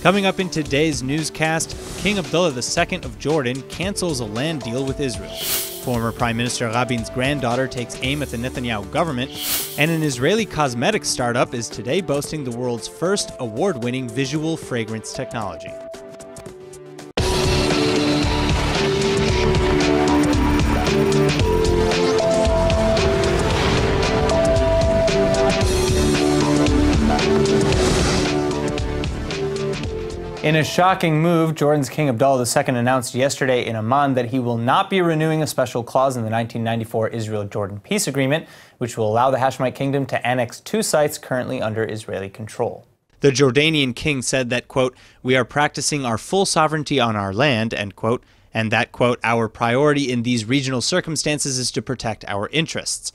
Coming up in today's newscast, King Abdullah II of Jordan cancels a land deal with Israel. Former Prime Minister Rabin's granddaughter takes aim at the Netanyahu government, and an Israeli cosmetics startup is today boasting the world's first award-winning visual fragrance technology. In a shocking move, Jordan's King Abdullah II announced yesterday in Amman that he will not be renewing a special clause in the 1994 Israel-Jordan peace agreement, which will allow the Hashemite kingdom to annex 2 sites currently under Israeli control. The Jordanian king said that, quote, "We are practicing our full sovereignty on our land," end quote, and that, quote, "Our priority in these regional circumstances is to protect our interests."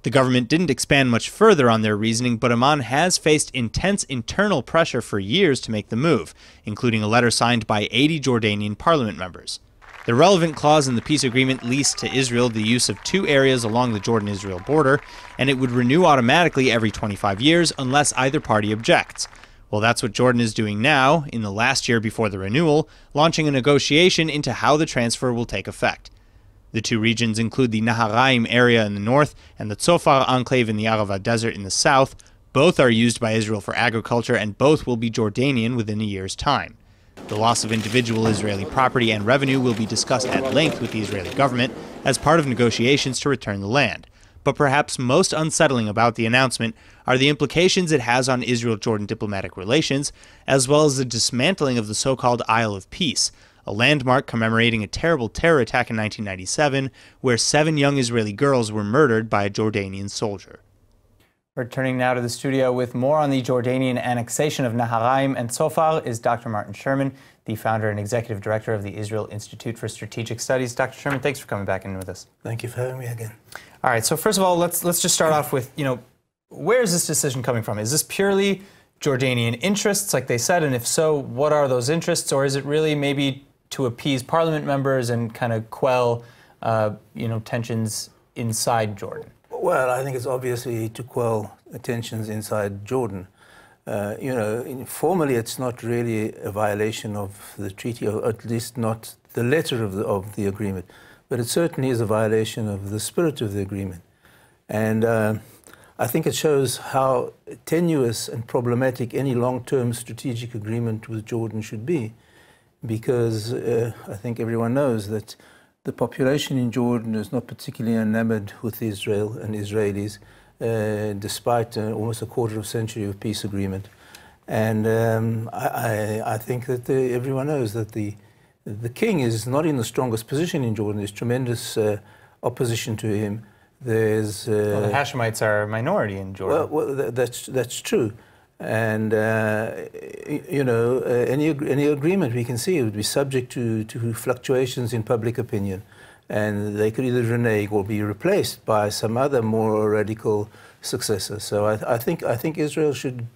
The government didn't expand much further on their reasoning, but Amman has faced intense internal pressure for years to make the move, including a letter signed by 80 Jordanian parliament members. The relevant clause in the peace agreement leased to Israel the use of 2 areas along the Jordan-Israel border, and it would renew automatically every 25 years unless either party objects. Well, that's what Jordan is doing now, in the last year before the renewal, launching a negotiation into how the transfer will take effect. The 2 regions include the Naharaim area in the north and the Tzofar enclave in the Arava Desert in the south. Both are used by Israel for agriculture, and both will be Jordanian within a year's time. The loss of individual Israeli property and revenue will be discussed at length with the Israeli government as part of negotiations to return the land. But perhaps most unsettling about the announcement are the implications it has on Israel-Jordan diplomatic relations, as well as the dismantling of the so-called Isle of Peace, a landmark commemorating a terrible terror attack in 1997, where 7 young Israeli girls were murdered by a Jordanian soldier. Returning now to the studio with more on the Jordanian annexation of Naharaim and Tzofar is Dr. Martin Sherman, the founder and executive director of the Israel Institute for Strategic Studies. Dr. Sherman, thanks for coming back in with us. Thank you for having me again. All right, so first of all, let's just start off with, where is this decision coming from? Is this purely Jordanian interests, like they said, and if so, what are those interests, or is it really maybe to appease parliament members and kind of quell, tensions inside Jordan? Well, I think it's obviously to quell tensions inside Jordan. Formally, it's not really a violation of the treaty, or at least not the letter of the agreement, but it certainly is a violation of the spirit of the agreement. And I think it shows how tenuous and problematic any long-term strategic agreement with Jordan should be, because I think everyone knows that the population in Jordan is not particularly enamored with Israel and Israelis, despite almost a quarter of a century of peace agreement. And I think that everyone knows that the king is not in the strongest position in Jordan. There's tremendous opposition to him. There's the Hashemites are a minority in Jordan. Well, that's true. And any agreement we can see would be subject to fluctuations in public opinion, and they could either renege or be replaced by some other more radical successor. So I think Israel should.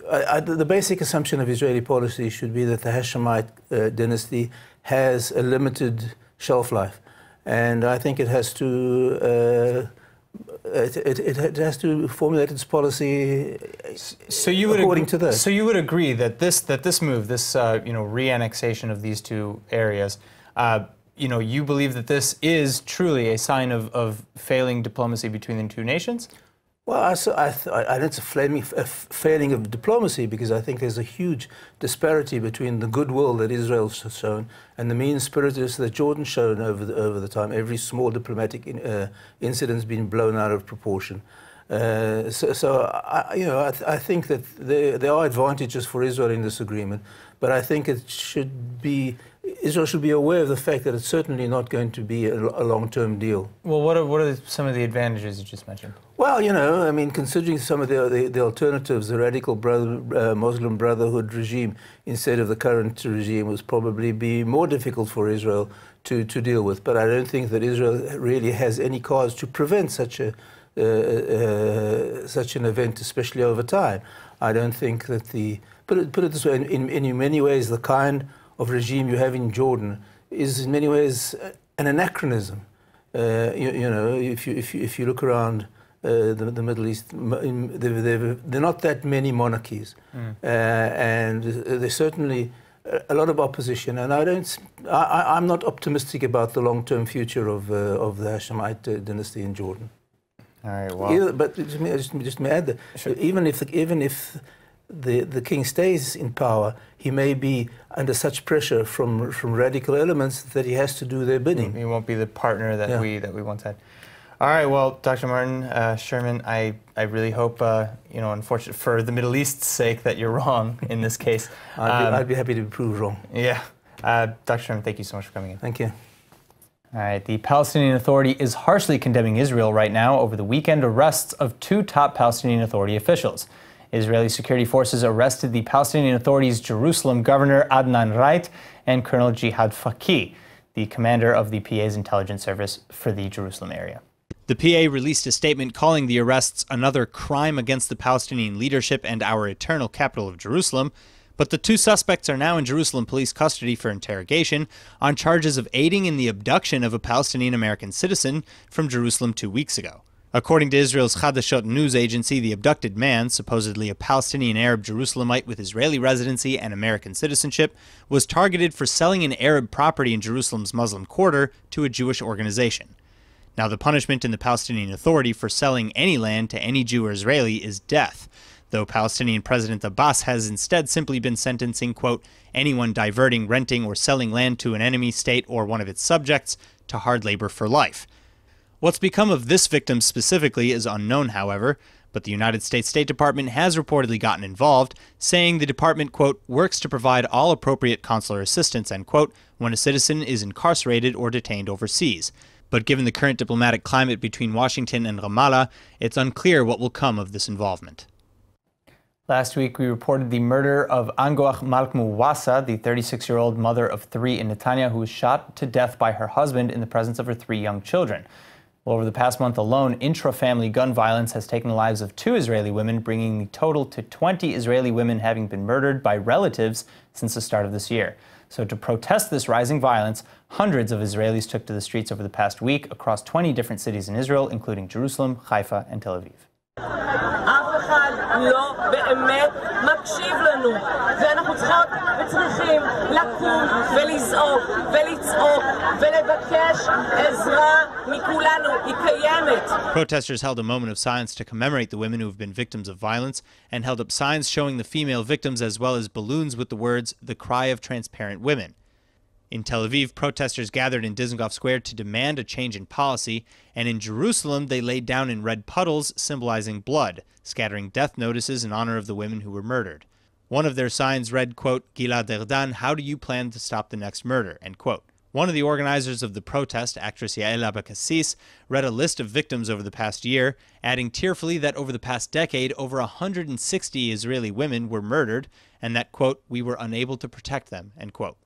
The basic assumption of Israeli policy should be that the Hashemite dynasty has a limited shelf life, and I think it has to. It has to formulate its policy according to this. So you would agree that this move, this re-annexation of these 2 areas, you believe that this is truly a sign of failing diplomacy between the 2 nations? Well, I don't it's a failing of diplomacy, because I think there's a huge disparity between the goodwill that Israel's shown and the mean-spiritedness that Jordan's shown over the time. Every small diplomatic incident's been blown out of proportion. I think that there are advantages for Israel in this agreement, but I think Israel should be aware of the fact that it's certainly not going to be a long-term deal. Well, what are some of the advantages you just mentioned? Well, considering some of the alternatives, the radical Muslim Brotherhood regime instead of the current regime would probably be more difficult for Israel to deal with. But I don't think that Israel really has any cause to prevent such an event, especially over time. I don't think that put it this way, in many ways, the kind of regime you have in Jordan is in many ways an anachronism. If you look around the Middle East. There are not that many monarchies, and there's certainly a lot of opposition. And I'm not optimistic about the long-term future of the Hashemite dynasty in Jordan. All right. Well, but just may add that even if the king stays in power, he may be under such pressure from radical elements that he has to do their bidding. He won't be the partner that we once had. All right. Well, Dr. Martin Sherman, I really hope unfortunately for the Middle East's sake that you're wrong in this case. I'd be happy to be proved wrong. Yeah. Dr. Sherman, thank you so much for coming in. Thank you. All right, the Palestinian Authority is harshly condemning Israel right now over the weekend arrests of two top Palestinian Authority officials. Israeli security forces arrested the Palestinian Authority's Jerusalem governor Adnan Wright and Colonel Jihad Faqih, the commander of the PA's intelligence service for the Jerusalem area. The PA released a statement calling the arrests another crime against the Palestinian leadership and our eternal capital of Jerusalem. But the two suspects are now in Jerusalem police custody for interrogation on charges of aiding in the abduction of a Palestinian-American citizen from Jerusalem 2 weeks ago. According to Israel's Chadashot news agency, the abducted man, supposedly a Palestinian Arab Jerusalemite with Israeli residency and American citizenship, was targeted for selling an Arab property in Jerusalem's Muslim quarter to a Jewish organization. Now, the punishment in the Palestinian Authority for selling any land to any Jew or Israeli is death, though Palestinian President Abbas has instead simply been sentencing, quote, anyone diverting, renting, or selling land to an enemy state or one of its subjects to hard labor for life. What's become of this victim specifically is unknown, however, but the United States State Department has reportedly gotten involved, saying the department, quote, works to provide all appropriate consular assistance, end quote, when a citizen is incarcerated or detained overseas. But given the current diplomatic climate between Washington and Ramallah, it's unclear what will come of this involvement. Last week, we reported the murder of Angoach Malkmu-Wassa, the 36-year-old mother of three in Netanyahu, who was shot to death by her husband in the presence of her three young children. Well, over the past month alone, intra-family gun violence has taken the lives of 2 Israeli women, bringing the total to 20 Israeli women having been murdered by relatives since the start of this year. So to protest this rising violence, hundreds of Israelis took to the streets over the past week across 20 different cities in Israel, including Jerusalem, Haifa, and Tel Aviv. לא באמת מקשיב לנו, ואנחנו צריכות וצריכים לקום ולזעוק ולצעוק ולבקש עזרה מכולנו, היא קיימת. Protesters held a moment of silence to commemorate the women who have been victims of violence and held up signs showing the female victims as well as balloons with the words, "The Cry of Transparent Women." In Tel Aviv, protesters gathered in Dizengoff Square to demand a change in policy, and in Jerusalem, they laid down in red puddles symbolizing blood, scattering death notices in honor of the women who were murdered. One of their signs read, quote, Gilad Erdan, how do you plan to stop the next murder, end quote. One of the organizers of the protest, actress Yael Abakassis, read a list of victims over the past year, adding tearfully that over the past decade, over 160 Israeli women were murdered, and that, quote, we were unable to protect them, end quote.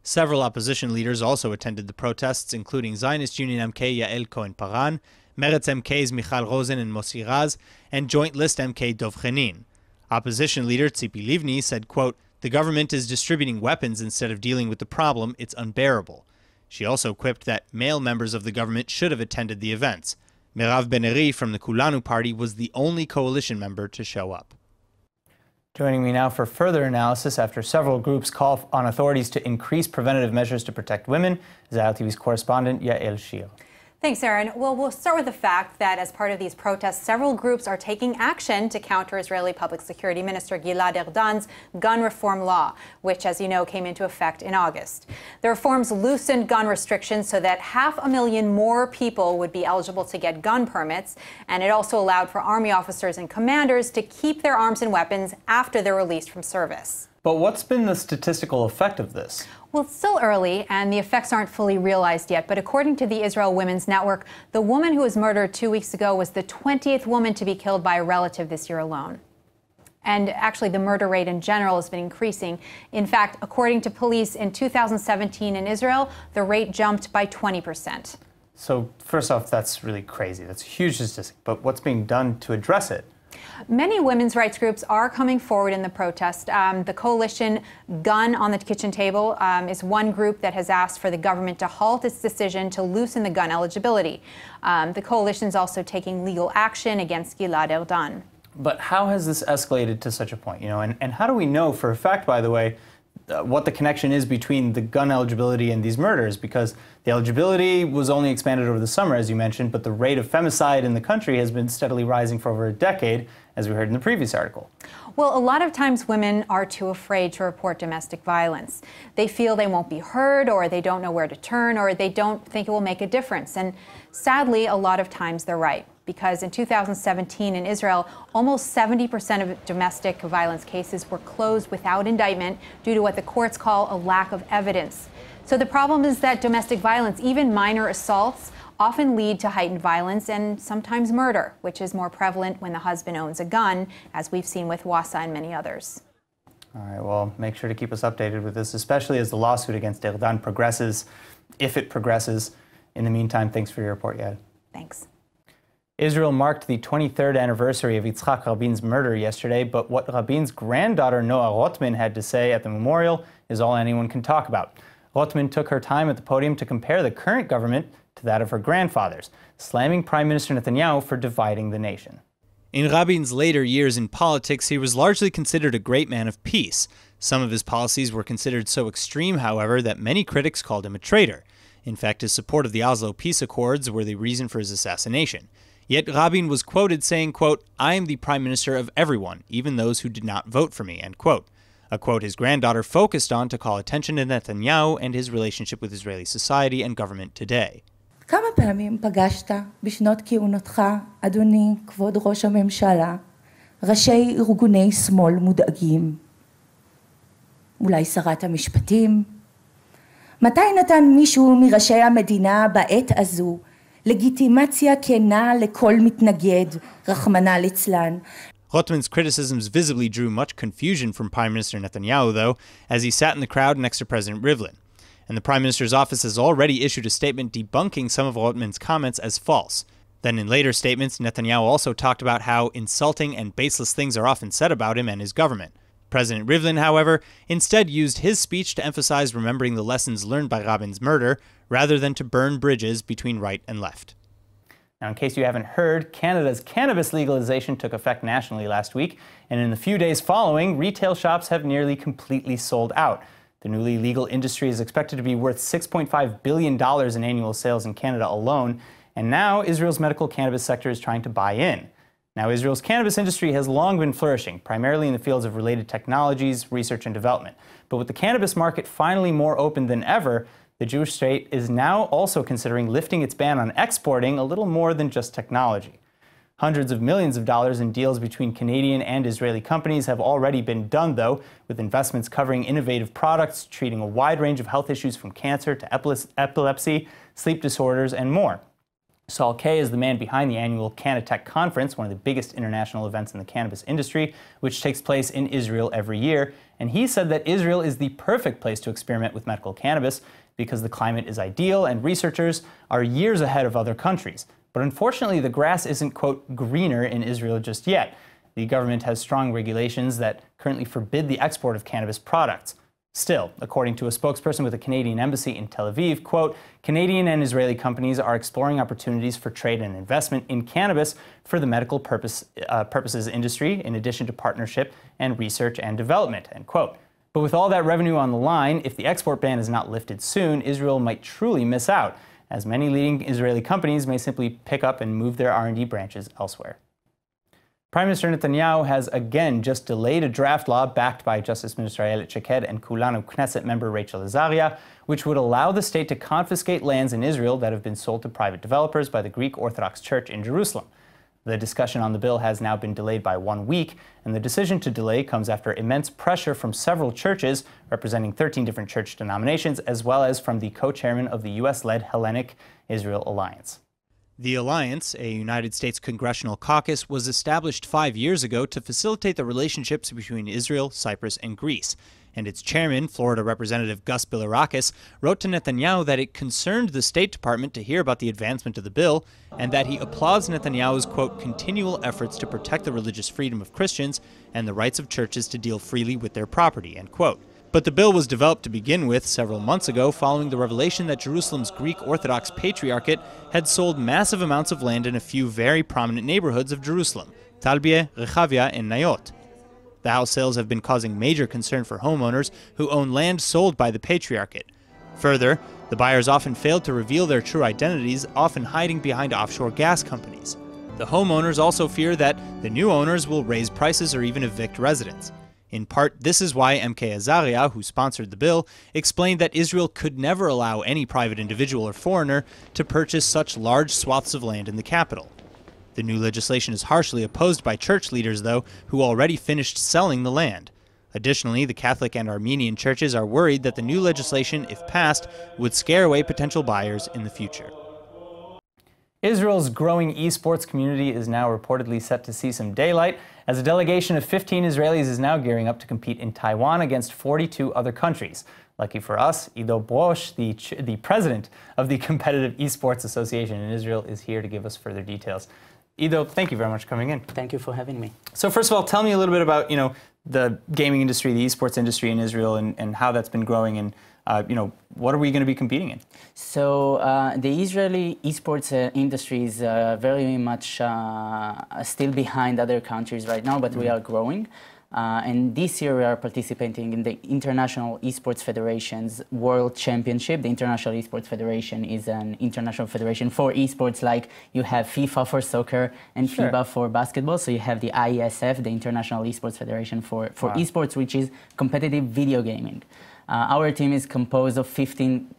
Several opposition leaders also attended the protests, including Zionist Union MK Yael Cohen-Paran, Meretz MKs Michal Rosen and Mossi Raz, and Joint List MK Dov Chenin. Opposition leader Tzipi Livni said, quote, the government is distributing weapons instead of dealing with the problem. It's unbearable. She also quipped that male members of the government should have attended the events. Merav Ben-Ari from the Kulanu party was the only coalition member to show up. Joining me now for further analysis after several groups call on authorities to increase preventative measures to protect women is Al TV's correspondent Yael Shil. Thanks, Aaron. Well, we'll start with the fact that as part of these protests, several groups are taking action to counter Israeli Public Security Minister Gilad Erdan's gun reform law, which, as you know, came into effect in August. The reforms loosened gun restrictions so that 500,000 more people would be eligible to get gun permits, and it also allowed for Army officers and commanders to keep their arms and weapons after they're released from service. But what's been the statistical effect of this? Well, it's still early, and the effects aren't fully realized yet. But according to the Israel Women's Network, the woman who was murdered 2 weeks ago was the 20th woman to be killed by a relative this year alone. And actually, the murder rate in general has been increasing. In fact, according to police, in 2017 in Israel, the rate jumped by 20%. So first off, that's really crazy. That's a huge statistic. But what's being done to address it? Many women's rights groups are coming forward in the protest. The coalition Gun on the Kitchen Table is one group that has asked for the government to halt its decision to loosen the gun eligibility. The coalition is also taking legal action against Gilad Erdan. But how has this escalated to such a point? And how do we know for a fact, by the way, what the connection is between the gun eligibility and these murders? Because the eligibility was only expanded over the summer, as you mentioned, but the rate of femicide in the country has been steadily rising for over a decade, as we heard in the previous article. Well, a lot of times women are too afraid to report domestic violence. They feel they won't be heard, or they don't know where to turn, or they don't think it will make a difference. And sadly, a lot of times they're right. Because in 2017 in Israel, almost 70% of domestic violence cases were closed without indictment due to what the courts call a lack of evidence. So the problem is that domestic violence, even minor assaults, often lead to heightened violence and sometimes murder, which is more prevalent when the husband owns a gun, as we've seen with Wassa and many others. All right, well, make sure to keep us updated with this, especially as the lawsuit against Erdan progresses, if it progresses. In the meantime, thanks for your report, Yad. Thanks. Israel marked the 23rd anniversary of Yitzhak Rabin's murder yesterday, but what Rabin's granddaughter Noah Rotman had to say at the memorial is all anyone can talk about. Rotman took her time at the podium to compare the current government to that of her grandfather's, slamming Prime Minister Netanyahu for dividing the nation. In Rabin's later years in politics, he was largely considered a great man of peace. Some of his policies were considered so extreme, however, that many critics called him a traitor. In fact, his support of the Oslo peace accords were the reason for his assassination. Yet Rabin was quoted saying, quote, "I am the prime minister of everyone, even those who did not vote for me," end quote. A quote his granddaughter focused on to call attention to Netanyahu and his relationship with Israeli society and government today. כמה פעמים פגשת בשנות כהונתך, אדוני כבוד ראש הממשלה, ראשי ארגוני שמאל מודאגים? אולי שרת המשפטים? מתי נתן מישהו מראשי המדינה בעת הזו לגיטימציה כנה לכל מתנגד, רחמנא ליצלן? Rotman's criticisms visibly drew much confusion from Prime Minister Netanyahu, though, as he sat in the crowd next to President Rivlin. And the Prime Minister's office has already issued a statement debunking some of Rotman's comments as false. Then in later statements, Netanyahu also talked about how insulting and baseless things are often said about him and his government. President Rivlin, however, instead used his speech to emphasize remembering the lessons learned by Rabin's murder, rather than to burn bridges between right and left. Now, in case you haven't heard, Canada's cannabis legalization took effect nationally last week, and in the few days following, retail shops have nearly completely sold out. The newly legal industry is expected to be worth $6.5 billion in annual sales in Canada alone, and now Israel's medical cannabis sector is trying to buy in. Now, Israel's cannabis industry has long been flourishing, primarily in the fields of related technologies, research, and development. But with the cannabis market finally more open than ever, the Jewish state is now also considering lifting its ban on exporting a little more than just technology. Hundreds of millions of dollars in deals between Canadian and Israeli companies have already been done, though, with investments covering innovative products, treating a wide range of health issues from cancer to epilepsy, sleep disorders, and more. Saul Kay is the man behind the annual Canatech Conference, one of the biggest international events in the cannabis industry, which takes place in Israel every year. And he said that Israel is the perfect place to experiment with medical cannabis because the climate is ideal and researchers are years ahead of other countries. But unfortunately, the grass isn't, quote, greener in Israel just yet. The government has strong regulations that currently forbid the export of cannabis products. Still, according to a spokesperson with the Canadian Embassy in Tel Aviv, quote, Canadian and Israeli companies are exploring opportunities for trade and investment in cannabis for the medical purposes industry, in addition to partnership and research and development, end quote. But with all that revenue on the line, if the export ban is not lifted soon, Israel might truly miss out, as many leading Israeli companies may simply pick up and move their R&D branches elsewhere. Prime Minister Netanyahu has again just delayed a draft law backed by Justice Minister Ayelet Shaked and Kulanu Knesset member Rachel Azaria, which would allow the state to confiscate lands in Israel that have been sold to private developers by the Greek Orthodox Church in Jerusalem. The discussion on the bill has now been delayed by 1 week, and the decision to delay comes after immense pressure from several churches, representing 13 different church denominations, as well as from the co-chairman of the U.S.-led Hellenic Israel Alliance. The Alliance, a United States congressional caucus, was established 5 years ago to facilitate the relationships between Israel, Cyprus, and Greece. And its chairman, Florida Representative Gus Bilirakis, wrote to Netanyahu that it concerned the State Department to hear about the advancement of the bill, and that he applauds Netanyahu's, quote, continual efforts to protect the religious freedom of Christians and the rights of churches to deal freely with their property, end quote. But the bill was developed to begin with several months ago following the revelation that Jerusalem's Greek Orthodox Patriarchate had sold massive amounts of land in a few very prominent neighborhoods of Jerusalem, Talbieh, Rechavia, and Nayot. The house sales have been causing major concern for homeowners who own land sold by the Patriarchate. Further, the buyers often failed to reveal their true identities, often hiding behind offshore gas companies. The homeowners also fear that the new owners will raise prices or even evict residents. In part, this is why MK Azaria, who sponsored the bill, explained that Israel could never allow any private individual or foreigner to purchase such large swaths of land in the capital. The new legislation is harshly opposed by church leaders, though, who already finished selling the land. Additionally, the Catholic and Armenian churches are worried that the new legislation, if passed, would scare away potential buyers in the future. Israel's growing esports community is now reportedly set to see some daylight, as a delegation of 15 Israelis is now gearing up to compete in Taiwan against 42 other countries. Lucky for us, Ido Bosch, the president of the Competitive Esports Association in Israel, is here to give us further details. Ido, thank you very much for coming in. Thank you for having me. So first of all, tell me a little bit about, the gaming industry, the esports industry in Israel, and how that's been growing, and what are we going to be competing in? So the Israeli esports industry is very much still behind other countries right now, but we are growing. And this year we are participating in the International Esports Federation's World Championship. The International Esports Federation is an international federation for esports, like you have FIFA for soccer and FIBA for basketball. So you have the IESF, the International Esports Federation for esports, which is competitive video gaming. Our team is composed of 15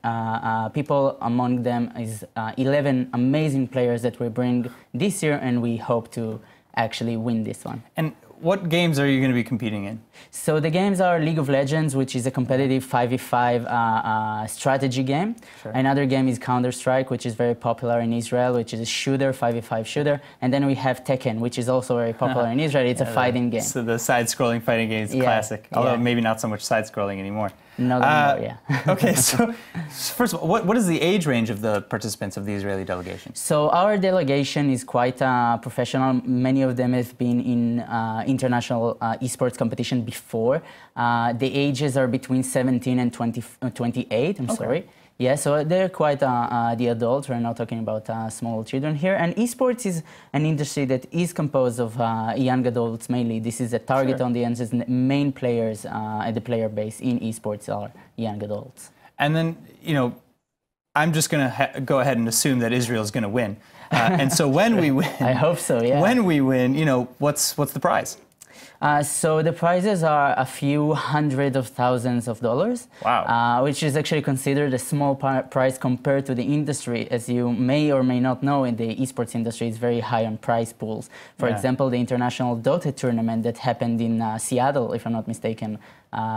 people. Among them is 11 amazing players that we bring this year, and we hope to actually win this one. And what games are you going to be competing in? So the games are League of Legends, which is a competitive 5v5 strategy game. Another game is Counter-Strike, which is very popular in Israel, which is a shooter, 5v5 shooter. And then we have Tekken, which is also very popular in Israel. It's a fighting game. So the side-scrolling fighting game is classic, although maybe not so much side-scrolling anymore. Not anymore, Okay, so first of all, what is the age range of the participants of the Israeli delegation? So our delegation is quite professional. Many of them have been in international esports competition before. The ages are between 17 and 28, I'm sorry. Yeah, so they're quite the adults. We're not talking about small children here. And esports is an industry that is composed of young adults mainly. This is a target audience. The main players at the player base in esports are young adults. And then, I'm just going to go ahead and assume that Israel's going to win. And so when we win... I hope so, yeah. When we win, what's the prize? So the prizes are a few hundred of thousands of dollars, which is actually considered a small prize compared to the industry. As you may or may not know, in the esports industry, it's very high on prize pools. For example, the international Dota tournament that happened in Seattle, if I'm not mistaken,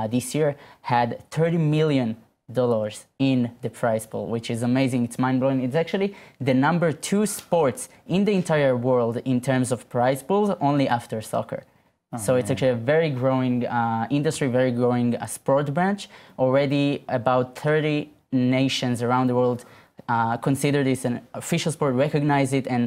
this year, had $30 million in the prize pool, which is amazing. It's mind-blowing. It's actually the #2 sports in the entire world in terms of prize pools, only after soccer. So it's actually a very growing industry, very growing sport branch. Already about 30 nations around the world consider this an official sport, recognize it, and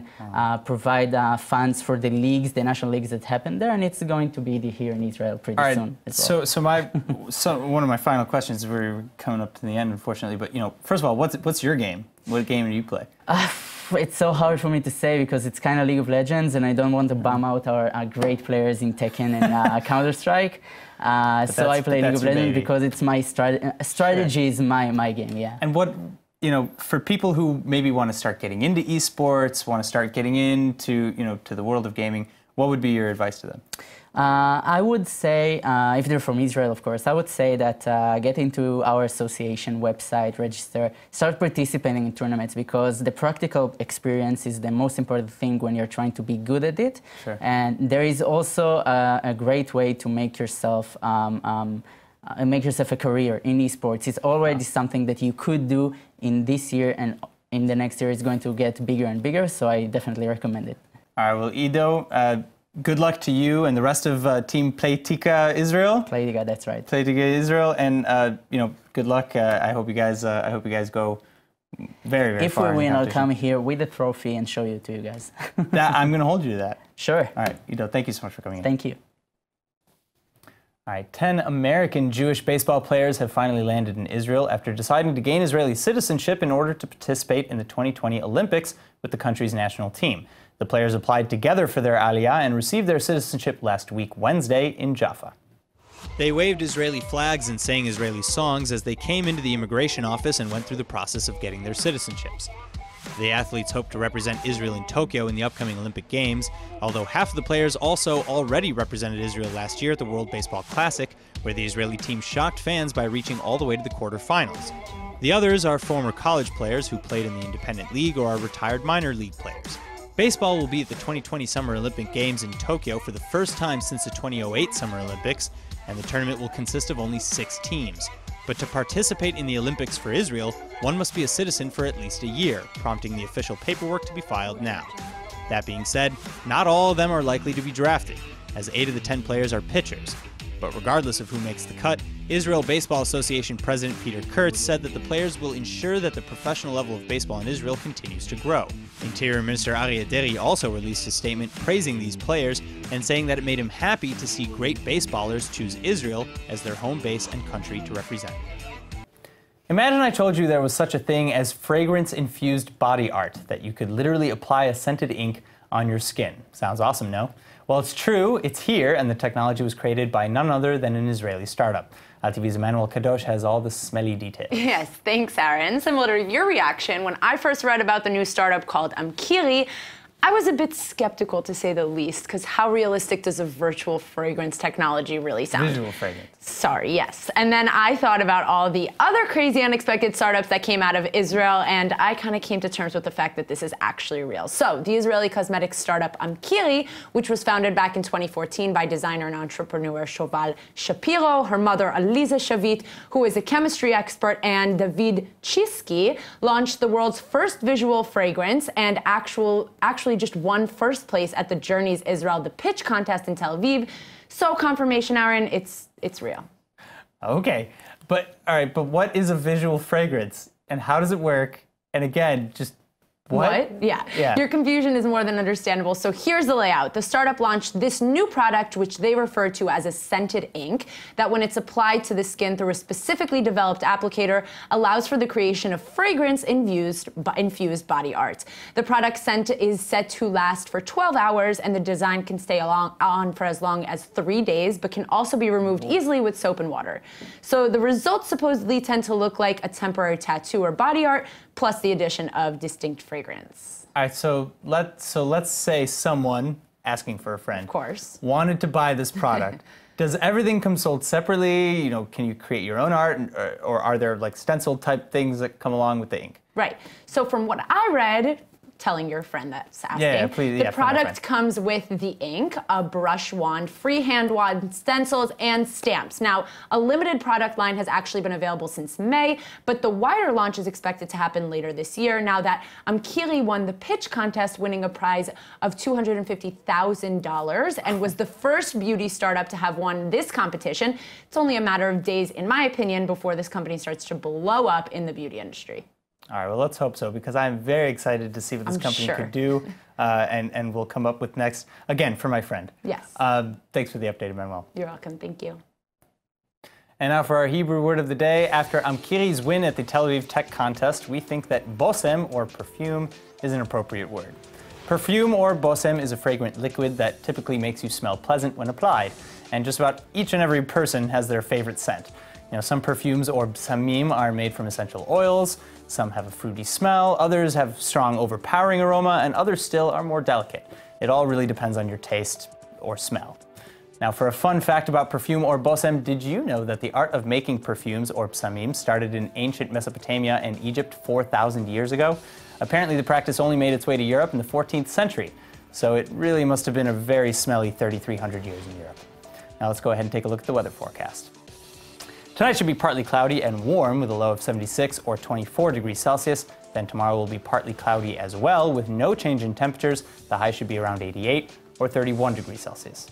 provide funds for the leagues, the national leagues that happen there. And it's going to be here in Israel pretty soon as well. So one of my final questions, we're coming up to the end, unfortunately, but first of all, what's your game? What game do you play? It's so hard for me to say because it's kind of League of Legends, and I don't want to bum out our great players in Tekken and Counter-Strike. So I play League of Legends because it's my strategy is my game, yeah. And what, for people who maybe want to start getting into esports, want to start getting into, to the world of gaming, what would be your advice to them? I would say, if they're from Israel, of course, I would say that get into our association website, register, start participating in tournaments, because the practical experience is the most important thing when you're trying to be good at it. And there is also a great way to make yourself a career in esports. It's already something that you could do in this year and in the next year it's going to get bigger and bigger, so I definitely recommend it. All right, well, Ido, good luck to you and the rest of Team Playtika Israel. Playtika, that's right. Playtika Israel, and good luck. I hope you guys go very, very far. If we win, I'll come here with a trophy and show it to you guys. I'm going to hold you to that. Sure. All right, Ido, thank you so much for coming in. Thank you. All right, 10 American Jewish baseball players have finally landed in Israel after deciding to gain Israeli citizenship in order to participate in the 2020 Olympics with the country's national team. The players applied together for their aliyah and received their citizenship last week, Wednesday, in Jaffa. They waved Israeli flags and sang Israeli songs as they came into the immigration office and went through the process of getting their citizenships. The athletes hope to represent Israel in Tokyo in the upcoming Olympic Games, although half of the players also already represented Israel last year at the World Baseball Classic, where the Israeli team shocked fans by reaching all the way to the quarterfinals. The others are former college players who played in the Independent League or are retired minor league players. Baseball will be at the 2020 Summer Olympic Games in Tokyo for the first time since the 2008 Summer Olympics, and the tournament will consist of only 6 teams. But to participate in the Olympics for Israel, one must be a citizen for at least a year, prompting the official paperwork to be filed now. That being said, not all of them are likely to be drafted, as 8 of the 10 players are pitchers. But regardless of who makes the cut, Israel Baseball Association President Peter Kurtz said that the players will ensure that the professional level of baseball in Israel continues to grow. Interior Minister Aryeh Deri also released a statement praising these players and saying that it made him happy to see great baseballers choose Israel as their home base and country to represent. Imagine I told you there was such a thing as fragrance-infused body art, that you could literally apply a scented ink on your skin. Sounds awesome, no? Well, it's true, it's here, and the technology was created by none other than an Israeli startup. TV's Emmanuel Kadosh has all the smelly details. Yes, thanks, Aaron. Similar to your reaction, when I first read about the new startup called Amkiri, I was a bit skeptical, to say the least, because how realistic does a virtual fragrance technology really sound? Visual fragrance. Sorry, yes. And then I thought about all the other crazy, unexpected startups that came out of Israel, and I kind of came to terms with the fact that this is actually real. So, the Israeli cosmetics startup Amkiri, which was founded back in 2014 by designer and entrepreneur Shoval Shapiro, her mother Aliza Shavit, who is a chemistry expert, and David Chisky, launched the world's first visual fragrance and actually just won first place at the Journeys Israel The Pitch contest in Tel Aviv. So confirmation, Aaron, it's real. Okay, but all right, but what is a visual fragrance and how does it work? And again, just what? Yeah. Your confusion is more than understandable. So here's the layout. The startup launched this new product, which they refer to as a scented ink, that when it's applied to the skin through a specifically developed applicator, allows for the creation of fragrance-infused body art. The product scent is set to last for 12 hours, and the design can stay on for as long as 3 days, but can also be removed easily with soap and water. So the results supposedly tend to look like a temporary tattoo or body art, plus the addition of distinct fragrance. All right, so let's say someone, asking for a friend, of course, wanted to buy this product. Does everything come sold separately? You know, can you create your own art, or are there like stencil type things that come along with the ink? Right. So from what I read, telling your friend that's asking, the product comes with the ink, a brush wand, free hand wand, stencils, and stamps. Now, a limited product line has actually been available since May, but the wider launch is expected to happen later this year, now that Amkiri won the pitch contest, winning a prize of $250,000 and was the first beauty startup to have won this competition. It's only a matter of days, in my opinion, before this company starts to blow up in the beauty industry. All right, well, let's hope so, because I'm very excited to see what this company could do and will come up with next, again, for my friend. Yes. Thanks for the update, Emmanuel. You're welcome. Thank you. And now for our Hebrew word of the day. After Amkiri's win at the Tel Aviv Tech Contest, we think that bosem, or perfume, is an appropriate word. Perfume, or bosem, is a fragrant liquid that typically makes you smell pleasant when applied. And just about each and every person has their favorite scent. You know, some perfumes, or bsamim, are made from essential oils. Some have a fruity smell, others have strong, overpowering aroma, and others still are more delicate. It all really depends on your taste or smell. Now, for a fun fact about perfume, or bosem, did you know that the art of making perfumes, or bsamim, started in ancient Mesopotamia and Egypt 4,000 years ago? Apparently, the practice only made its way to Europe in the 14th century, so it really must have been a very smelly 3,300 years in Europe. Now, let's go ahead and take a look at the weather forecast. Tonight should be partly cloudy and warm with a low of 76 or 24 degrees Celsius. Then tomorrow will be partly cloudy as well, with no change in temperatures. The high should be around 88 or 31 degrees Celsius.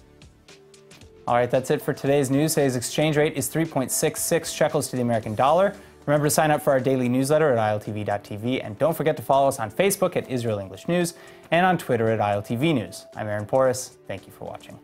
All right, that's it for today's news. Today's exchange rate is 3.66 shekels to the American dollar. Remember to sign up for our daily newsletter at iltv.tv, and don't forget to follow us on Facebook at Israel English News and on Twitter at ILTV News. I'm Aaron Porras. Thank you for watching.